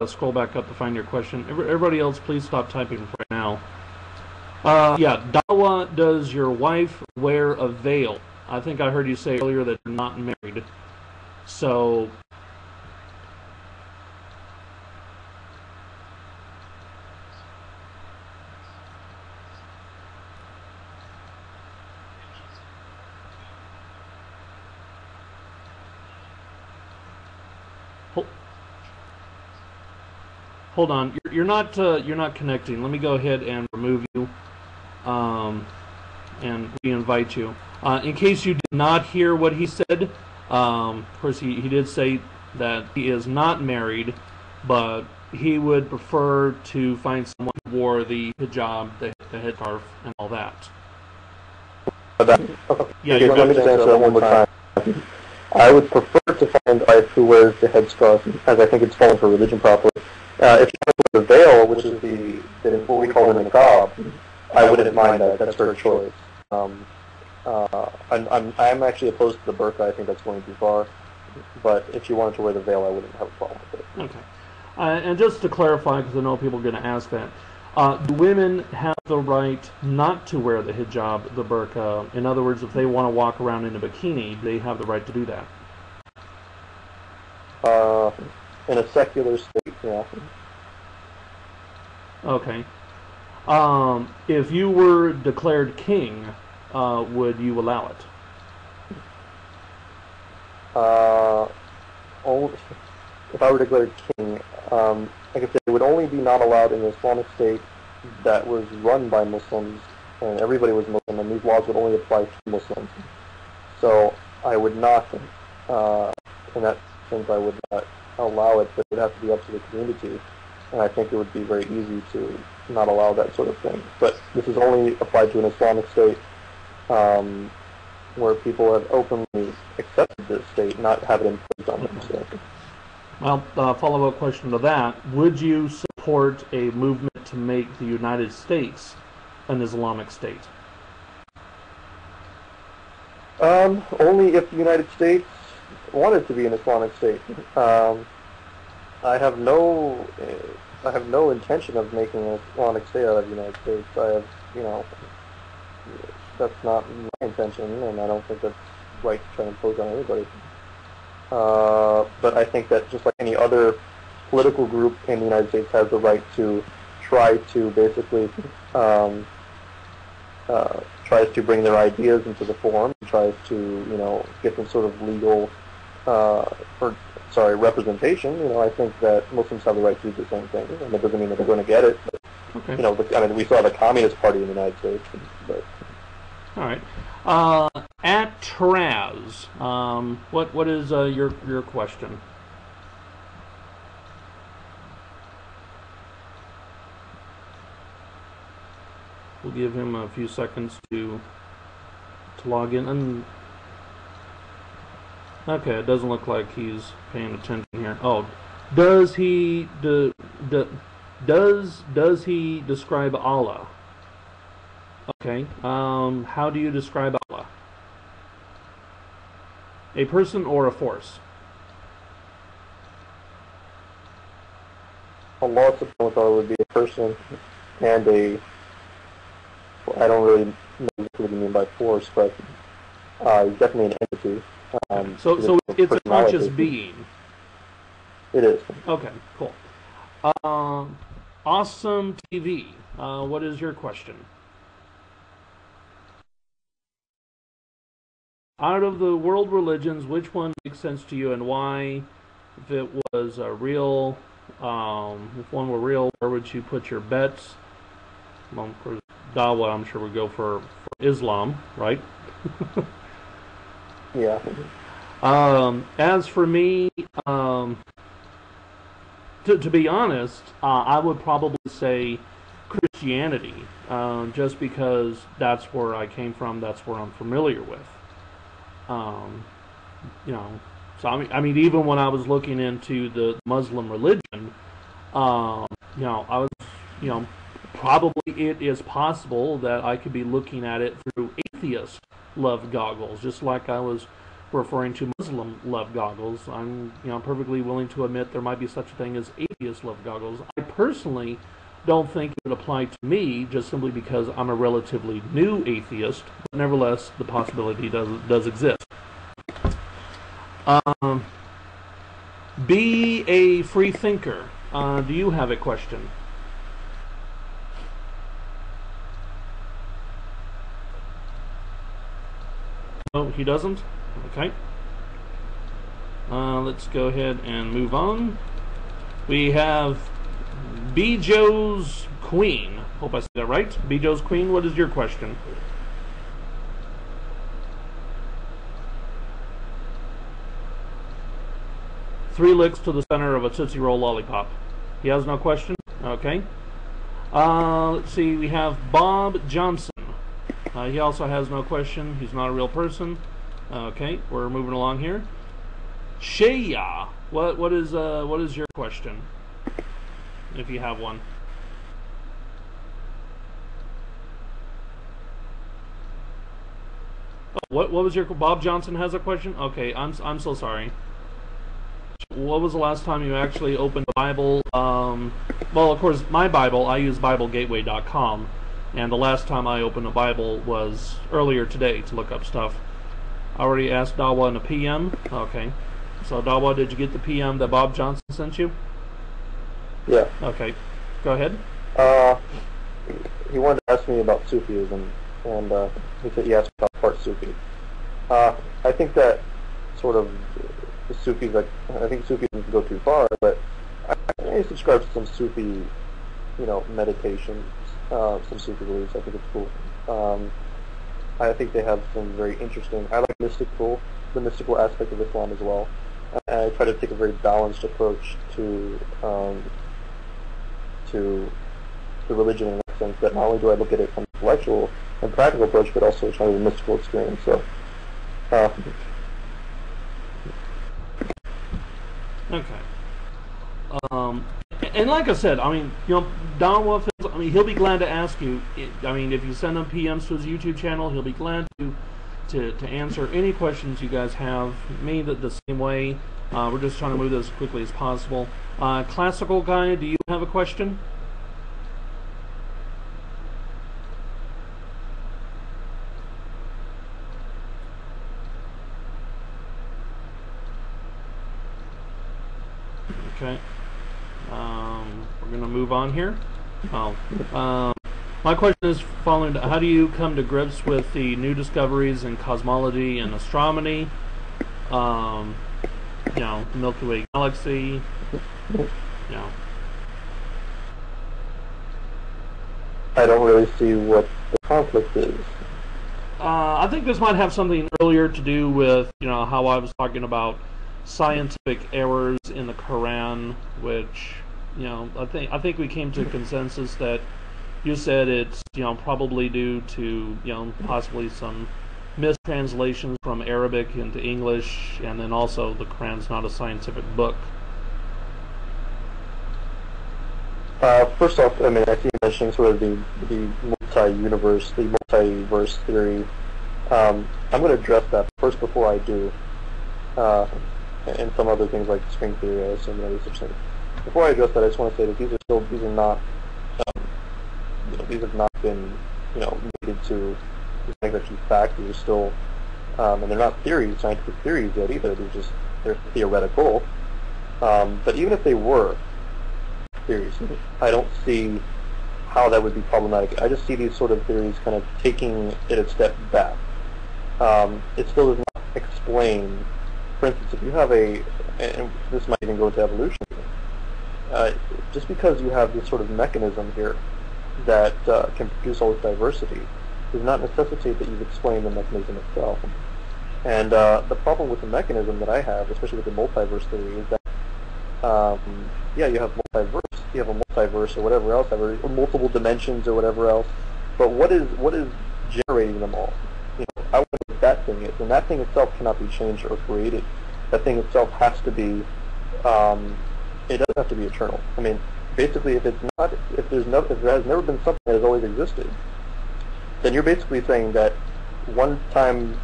scroll back up to find your question. Everybody else, please stop typing right now. Yeah, Dawa, does your wife wear a veil? I think I heard you say earlier that you're not married. So, hold on. You're not connecting. Let me go ahead and remove you, and re-invite you. In case you did not hear what he said, of course he did say that he is not married, but he would prefer to find someone who wore the hijab, the headscarf, and all that. Yeah, okay, let me just answer that one more time. I would prefer to find a wife who wears the headscarf, as I think it's fallen for religion properly. If you wear the veil, which is what we call the niqab, I wouldn't mind that. That's her choice. I'm actually opposed to the burqa. I think that's going too far. But if she wanted to wear the veil, I wouldn't have a problem with it. Okay. And just to clarify, because I know people are going to ask that, do women have the right not to wear the hijab, the burqa? In other words, if they want to walk around in a bikini, they have the right to do that? In a secular state, yeah. Okay. If you were declared king, would you allow it? If I were declared king, like I said, it would only be not allowed in an Islamic state that was run by Muslims, and everybody was Muslim, and these laws would only apply to Muslims. So I would not, in that sense, I would not allow it, but it would have to be up to the community, and I think it would be very easy to not allow that sort of thing. But this is only applied to an Islamic state where people have openly accepted this state, not have it imposed on them. So. Well, follow-up question to that. Would you support a movement to make the United States an Islamic state? Only if the United States wanted to be an Islamic state. I have no intention of making an Islamic state out of the United States. That's not my intention, and I don't think that's right to try to impose on anybody. But I think that just like any other political group in the United States has the right to try to basically tries to bring their ideas into the forum, tries to get some sort of legal representation. I think that Muslims have the right to do the same thing, and it doesn't mean that they're going to get it. But, okay. We saw the Communist Party in the United States. But. All right. At Traz, what is your question? We'll give him a few seconds to log in. And okay, it doesn't look like he's paying attention here. Oh, does he does he describe Allah? Okay. How do you describe Allah? A person or a force? Allah subhanahu wa ta'ala would be a person and I don't really know what you mean by force, but he's definitely an entity. So it's a conscious being. It is. Okay, cool. Awesome TV. What is your question? Out of the world religions, which one makes sense to you and why? If it was a real, if one were real, where would you put your bets? Well, for Dawa, I'm sure would go for Islam, right? Yeah. As for me, to be honest, I would probably say Christianity, just because that's where I came from, that's where I'm familiar with. So I mean, even when I was looking into the Muslim religion, I was, probably it is possible that I could be looking at it through atheist love goggles, just like I was referring to Muslim love goggles. I'm perfectly willing to admit there might be such a thing as atheist love goggles. I personally don't think it would apply to me, just simply because I'm a relatively new atheist. But nevertheless, the possibility does exist. Be a free thinker. Do you have a question? No, he doesn't? Okay. Let's go ahead and move on. We have B. Joe's Queen. Hope I said that right. B. Joe's Queen, what is your question? Three licks to the center of a Tootsie Roll lollipop. He has no question? Okay. Let's see, we have Bob Johnson. He also has no question. He's not a real person. Okay, we're moving along here. Shaya, what is your question, if you have one? Oh, what was your Bob Johnson has a question? Okay, I'm so sorry. What was the last time you actually opened the Bible? Well, of course, my Bible, I use BibleGateway.com, and the last time I opened a Bible was earlier today to look up stuff. I already asked Dawa in a PM. Okay. So, Dawa, did you get the PM that Bob Johnson sent you? Yeah. Okay. Go ahead. He wanted to ask me about Sufism, and he said he asked about part Sufi. I think that sort of the Sufis, I think Sufism can go too far, but I subscribe to some Sufi, meditations, some Sufi beliefs. I think it's cool. I think they have some very interesting. I like the mystical aspect of Islam as well. I try to take a very balanced approach to the religion in that sense. That not only do I look at it from an intellectual and practical approach, but also try to have a mystical experience. So. Okay. And like I said, I mean, DawahFilms, I mean, he'll be glad to ask you. I mean, if you send him PMs to his YouTube channel, he'll be glad to answer any questions you guys have. Me, the same way. We're just trying to move this as quickly as possible. Classical guy, do you have a question? Okay. We're going to move on here. My question is following: how do you come to grips with the new discoveries in cosmology and astronomy? Milky Way galaxy. I don't really see what the conflict is. I think this might have something earlier to do with how I was talking about scientific errors in the Quran, which I think we came to a consensus that you said it's probably due to possibly some mistranslations from Arabic into English, and then also the Quran's not a scientific book. First off, I mean, I see you mentioning sort of the multi-universe, the multiverse theory. I'm going to address that first before I do, and some other things like string theory, I assume, and other such things. Before I address that, I just want to say that these are not, these have not been, made into actually fact. These are still, and they're not theories, scientific theories yet either. They're theoretical. But even if they were theories, I don't see how that would be problematic. I just see these sort of theories kind of taking it a step back. It still does not explain. For instance, if you have and this might even go into evolution, just because you have this sort of mechanism here that can produce all this diversity, does not necessitate that you've explained the mechanism itself. And the problem with the mechanism that I have, especially with the multiverse theory, is that you have a multiverse or whatever else, or multiple dimensions or whatever else. But what is generating them all? I wonder what that thing is, and that thing itself cannot be changed or created. That thing itself has to be. It doesn't have to be eternal. I mean, basically, if there has never been something that has always existed, then you're basically saying that one time